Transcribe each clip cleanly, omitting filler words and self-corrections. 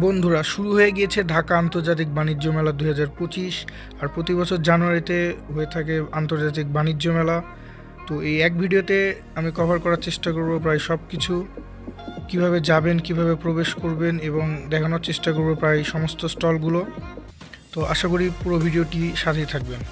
বন্ধুরা, শুরু হয়ে গিয়েছে ঢাকা আন্তর্জাতিক বাণিজ্য মেলা 2025। আর প্রতি বছর জানুয়ারিতে হয়ে থাকে আন্তর্জাতিক বাণিজ্য মেলা। তো এই এক ভিডিওতে আমি কভার করার চেষ্টা করব প্রায় সব কিছু, কীভাবে যাবেন, কিভাবে প্রবেশ করবেন এবং দেখানোর চেষ্টা করব প্রায় সমস্ত স্টলগুলো। তো আশা করি পুরো ভিডিওটি সাথেই থাকবেন।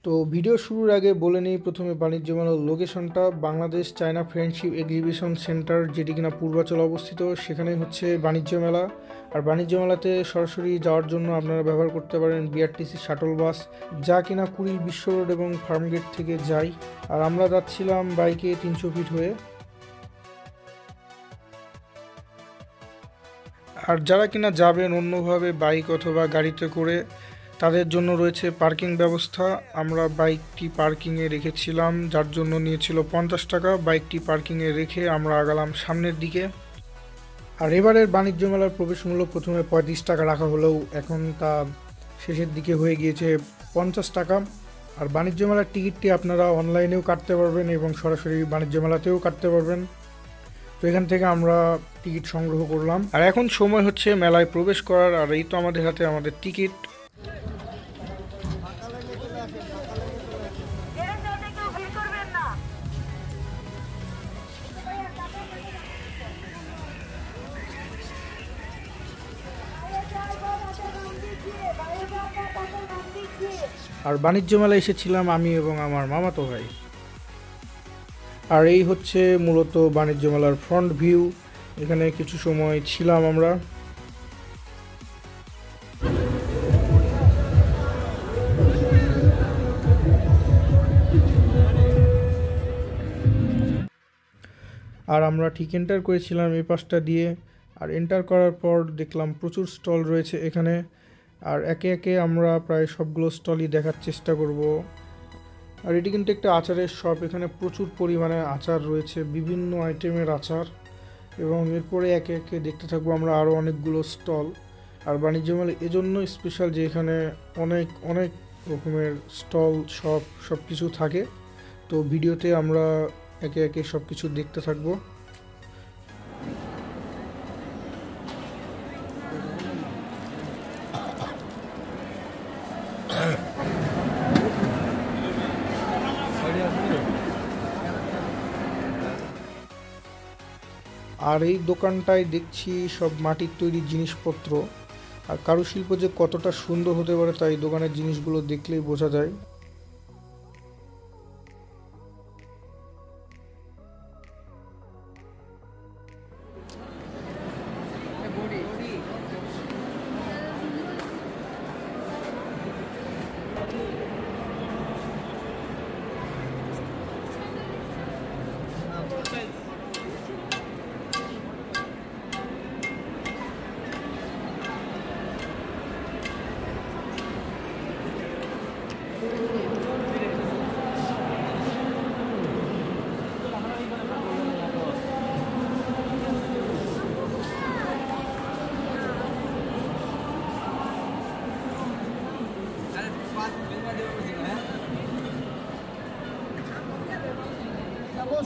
তো ভিডিও শুরুর আগে বলে নিই প্রথমে বাণিজ্য মেলার লোকেশনটা Bangladesh China friendship exhibition centre, যেটি কিনা পূর্বাচলে অবস্থিত। সেখানেই হচ্ছে বাণিজ্য মেলা। আর বাণিজ্য মেলাতে সরাসরি যাওয়ার জন্য আপনারা ব্যবহার করতে পারেন বিআরটিসি শাটল বাস, যা কিনা কুড়িল বিশ্ব রোড এবং ফার্মগেট থেকে যায়। আর আমরা যাচ্ছিলাম বাইকে 300 ফিট হয়ে। আর যারা কিনা যাবেন অন্যভাবে বাইক অথবা গাড়িতে করে, তাদের জন্য রয়েছে পার্কিং ব্যবস্থা। আমরা বাইকটি পার্কিংয়ে রেখেছিলাম, যার জন্য নিয়েছিল 50 টাকা। বাইকটি পার্কিংয়ে রেখে আমরা আগালাম সামনের দিকে। আর এবারের বাণিজ্য মেলার প্রবেশ মূল্য প্রথমে 35 টাকা রাখা হলেও এখন তা শেষের দিকে হয়ে গিয়েছে 50 টাকা। আর বাণিজ্য মেলার টিকিটটি আপনারা অনলাইনেও কাটতে পারবেন এবং সরাসরি বাণিজ্য মেলাতেও কাটতে পারবেন। তো এখান থেকে আমরা টিকিট সংগ্রহ করলাম। আর এখন সময় হচ্ছে মেলায় প্রবেশ করার। আর এই তো আমাদের হাতে আমাদের টিকিট। আর বাণিজ্য মেলায় এসেছিলাম আমি এবং আমার মামাতো ভাই। আর এই হচ্ছে মূলত বাণিজ্য মেলার ফ্রন্ট ভিউ। এখানে কিছু সময় ছিলাম আমরা। আর আমরা ঠিক এন্টার করেছিলাম এই পাশটা দিয়ে। আর এন্টার করার পর দেখলাম প্রচুর স্টল রয়েছে এখানে। আর একে একে আমরা প্রায় সবগুলো স্টলই দেখার চেষ্টা করব। আর এটি কিন্তু একটা আচারের শপ। এখানে প্রচুর পরিমাণে আচার রয়েছে, বিভিন্ন আইটেমের আচার। এবং এরপরে একে একে দেখতে থাকবো আমরা আরও অনেকগুলো স্টল। আর বাণিজ্য মেলা এজন্য স্পেশাল যে এখানে অনেক অনেক রকমের স্টল, শপ সব কিছু থাকে। তো ভিডিওতে আমরা একে একে সব কিছু দেখতে থাকবো। আর এই দোকানটায় দেখছি সব মাটির তৈরি জিনিসপত্র। আর কারুশিল্প যে কতটা সুন্দর হতে পারে তা এই দোকানের জিনিসগুলো দেখলেই বোঝা যায়।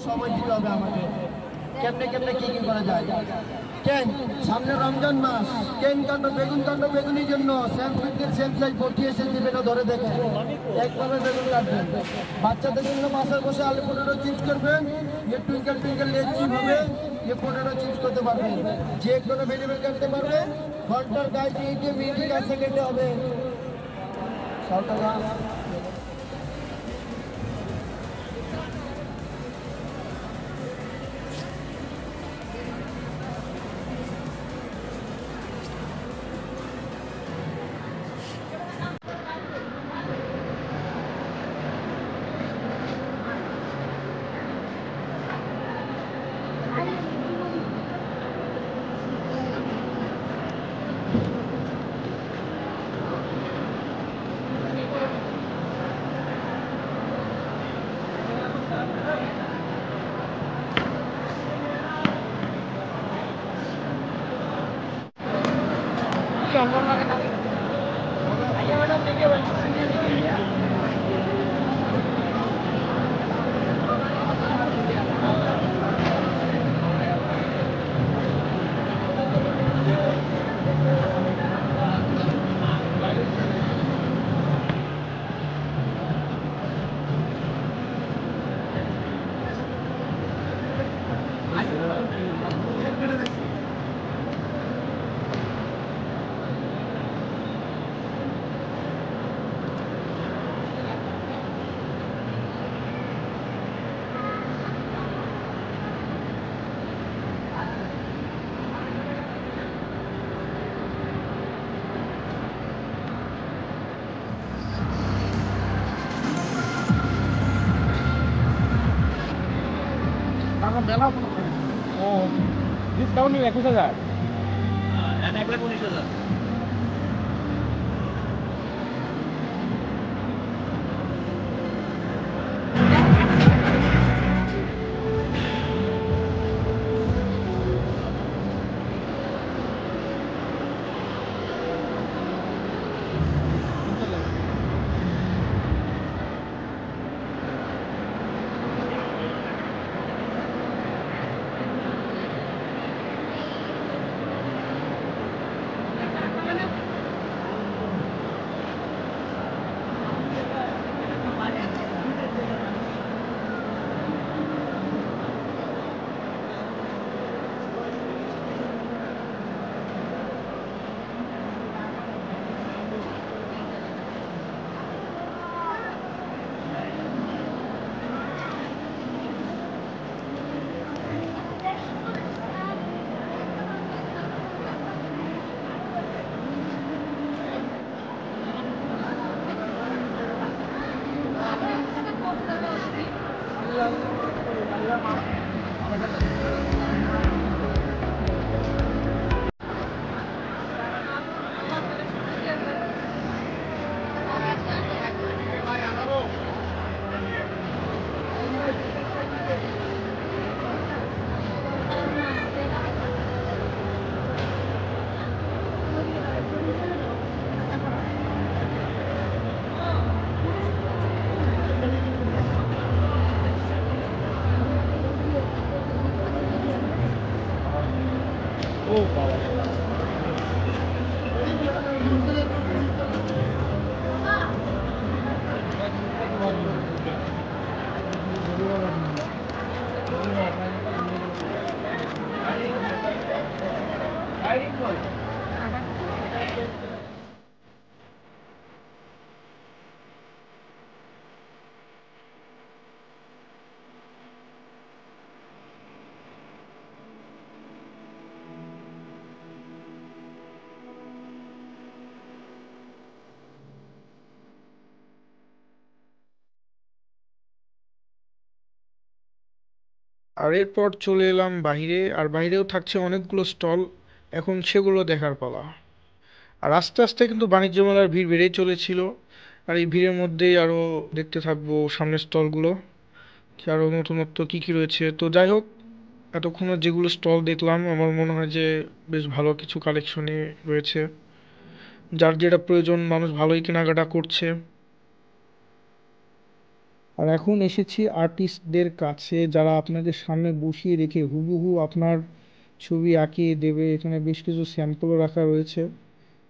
সময় দিতে হবে আমাদের, কেমনে কেমনে কি কি করা যায়। কেন সামনে রমজান মাস, কেন কাণ্ড বেগুন কাণ্ড বেগুনির জন্য সেম ফিফটির সেম সাইজ 40 দিবেন, ধরে দেখেন একভাবে বেগুন কাটবেন। বাচ্চাদের জন্য মাছের বসে আলু পটেটো চিপস করবেন, যে টুইঙ্কেল টুইঙ্কেল লেগ চিপ হবে, যে পটেটো চিপস করতে পারবেন, যে কোনো ভেজিটেবল কাটতে পারবেন। ঘন্টার গায়ে মিনিট আর সেকেন্ডে হবে 100 টাকা। ডিসকাউন্ট 21,000। এক লাখ 19,000। আর এরপর চলে এলাম বাইরে, আর বাইরেও থাকছে অনেকগুলো স্টল। এখন সেগুলো দেখার পালা। আর আস্তে আস্তে কিন্তু বাণিজ্য মেলার ভিড় বেড়েই চলেছিল। আর এই ভিড়ের মধ্যেই আরও দেখতে থাকবো সামনের স্টলগুলো, আরও নতুনত্ব কী কী রয়েছে। তো যাই হোক, এতক্ষণে যেগুলো স্টল দেখলাম আমার মনে হয় যে বেশ ভালো কিছু কালেকশনই রয়েছে। যার যেটা প্রয়োজন মানুষ ভালোই কেনাকাটা করছে। আর এখন এসেছি আর্টিস্টদের কাছে, যারা আপনাদের সামনে বসিয়ে রেখে হুবহু আপনার ছবি আঁকিয়ে দেবে। এখানে বেশ কিছু স্যাম্পলও রাখা রয়েছে।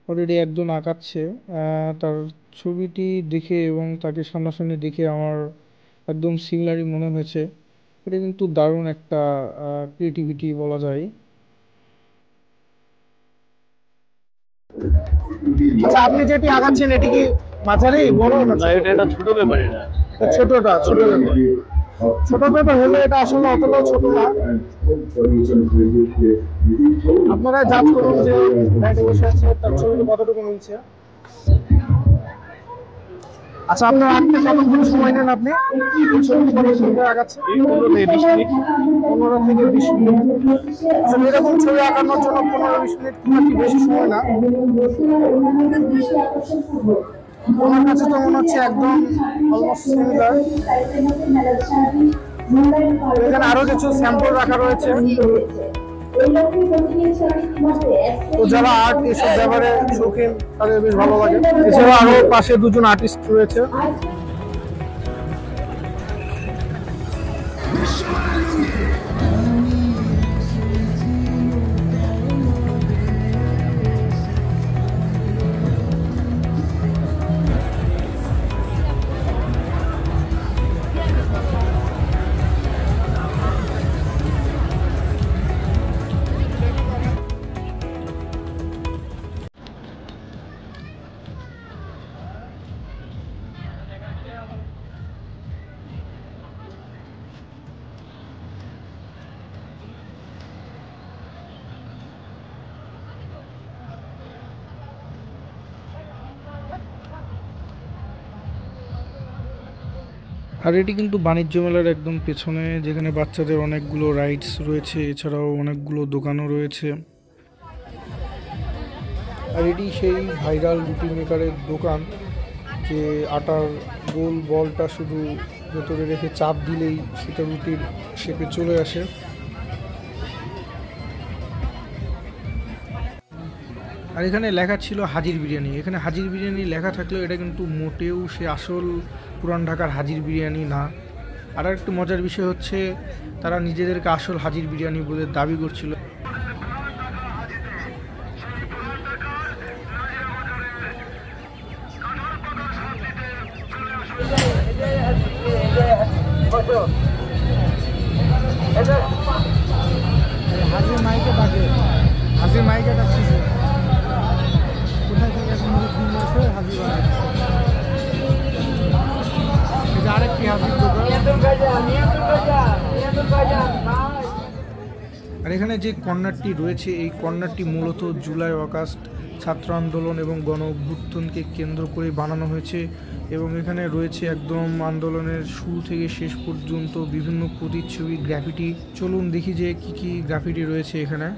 অলরেডি একজন আঁকাচ্ছে। তার ছবিটি দেখে এবং তাকে সামনাসামনি দেখে আমার একদম সিমিলারই মনে হয়েছে। এটা কিন্তু দারুণ একটা ক্রিয়েটিভিটি বলা যায়। আচ্ছা, আপনি যেটি আঁকাচ্ছেন এটি কি মাঝারি বড় না না, এটা ছোট ব্যাপার। এটা ছোট ব্যাপার? ছোট ব্যাপার হলে এটা আসলে অতটাও ছোট না। আপনারা জাজ করুন যে লাইটে বসে আছে তার ছবিটা কতটুকু মিলছে। আচ্ছা, আপনার আঁকতে কতক্ষণ সময় নেন আপনি? ছবি কত সময় আঁকাচ্ছেন? 15 থেকে 20 মিনিট। আচ্ছা, এরকম ছবি আঁকানোর জন্য 15-20 মিনিট খুব একটা বেশি সময় না। আমার কাছে তো মনে হচ্ছে একদম অলমোস্ট সিমিলার। এখানে আরো কিছু স্যাম্পল রাখা রয়েছে। তো যারা আর্ট এসব ব্যাপারে শৌখিন তাদের বেশ ভালো লাগে। এছাড়া আরো পাশে দুজন আর্টিস্ট রয়েছে। আর এটি কিন্তু বাণিজ্য মেলার একদম পেছনে, যেখানে বাচ্চাদের অনেকগুলো রাইডস রয়েছে, এছাড়াও অনেকগুলো দোকানও রয়েছে। আর এটি সেই ভাইরাল রুটি মেকারের দোকান, যে আটার গোল বলটা শুধু ভেতরে রেখে চাপ দিলেই সেটা রুটির শেপে চলে আসে। আর এখানে লেখা ছিল হাজির বিরিয়ানি। এখানে হাজির বিরিয়ানি লেখা থাকলেও এটা কিন্তু মোটেও সে আসল পুরান ঢাকার হাজির বিরিয়ানি না। আর একটু মজার বিষয় হচ্ছে, তারা নিজেদেরকে আসল হাজির বিরিয়ানি বলে দাবি করছিল। হাজির মাইকে ডাকে, হাজির মাইকে ডাকতেছে, কোথায় থেকে এখন দিন আসে হাজির বানাচ্ছে। এটা আরেকটি হাজির দোকান। আর এখানে যে কর্নারটি রয়েছে, এই কর্নারটি মূলত জুলাই আগস্ট ছাত্র আন্দোলন এবং গণ অভ্যুত্থানকে কেন্দ্র করে বানানো হয়েছে, এবং এখানে রয়েছে একদম আন্দোলনের শুরু থেকে শেষ পর্যন্ত বিভিন্ন প্রতিচ্ছবি, গ্রাফিটি। চলুন দেখি যে কি কি গ্রাফিটি রয়েছে এখানে।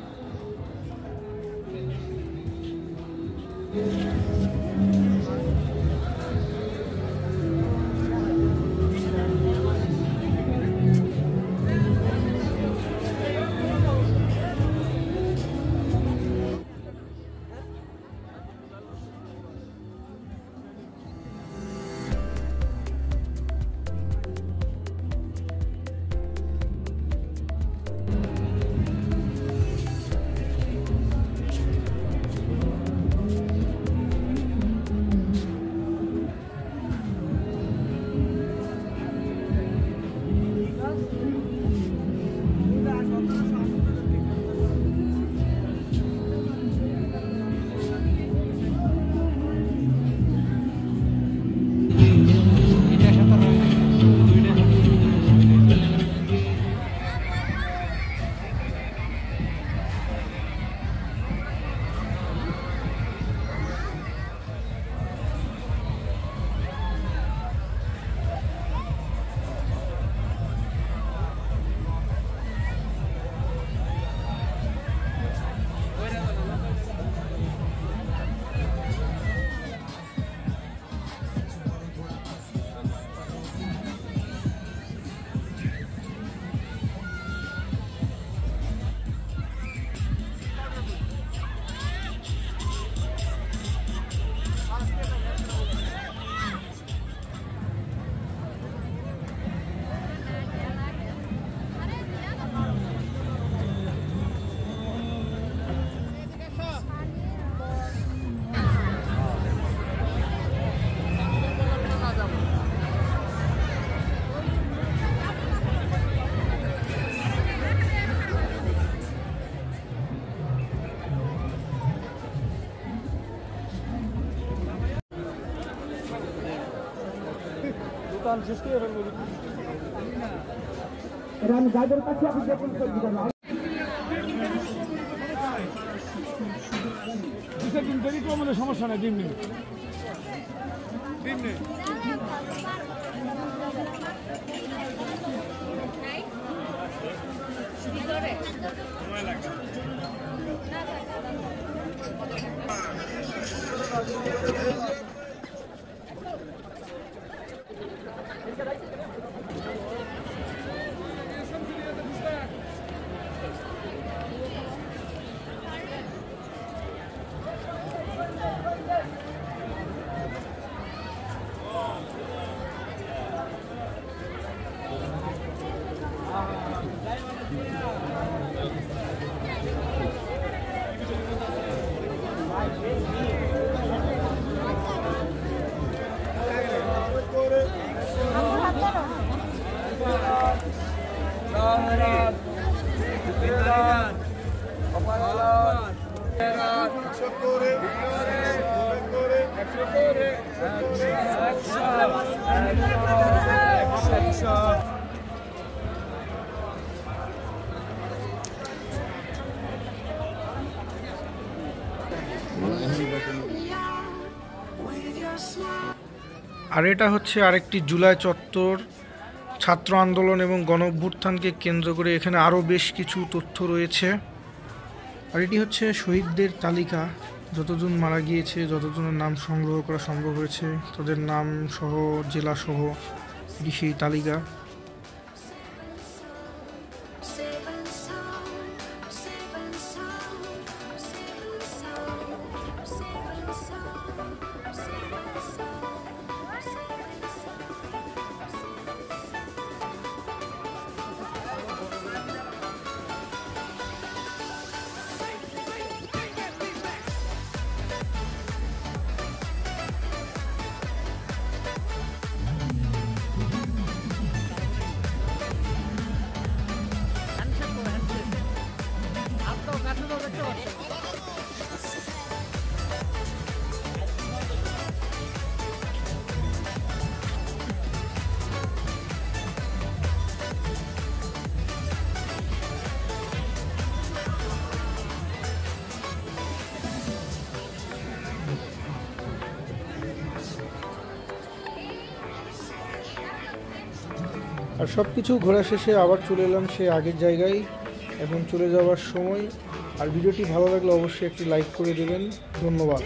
দোকান শেষ করে ফেলবো। আমি যাদের কাছে আপনি দেখুন দিন দেরি তো আমাদের সমস্যা নেই, দিন দিন আর এটা হচ্ছে আরেকটি জুলাই চত্বর, ছাত্র আন্দোলন এবং গণ অভ্যুত্থানকে কেন্দ্র করে এখানে আরও বেশ কিছু তথ্য রয়েছে। আর এটি হচ্ছে শহীদদের তালিকা, যতজন মারা গিয়েছে, যতজনের নাম সংগ্রহ করা সম্ভব হয়েছে, তাদের নাম সহ জেলা সহ এটি সেই তালিকা। আর সব কিছু ঘোরা শেষে আবার চলে এলাম সেই আগের জায়গায়, এখন চলে যাওয়ার সময়। আর ভিডিওটি ভালো লাগলে অবশ্যই একটি লাইক করে দেবেন। ধন্যবাদ।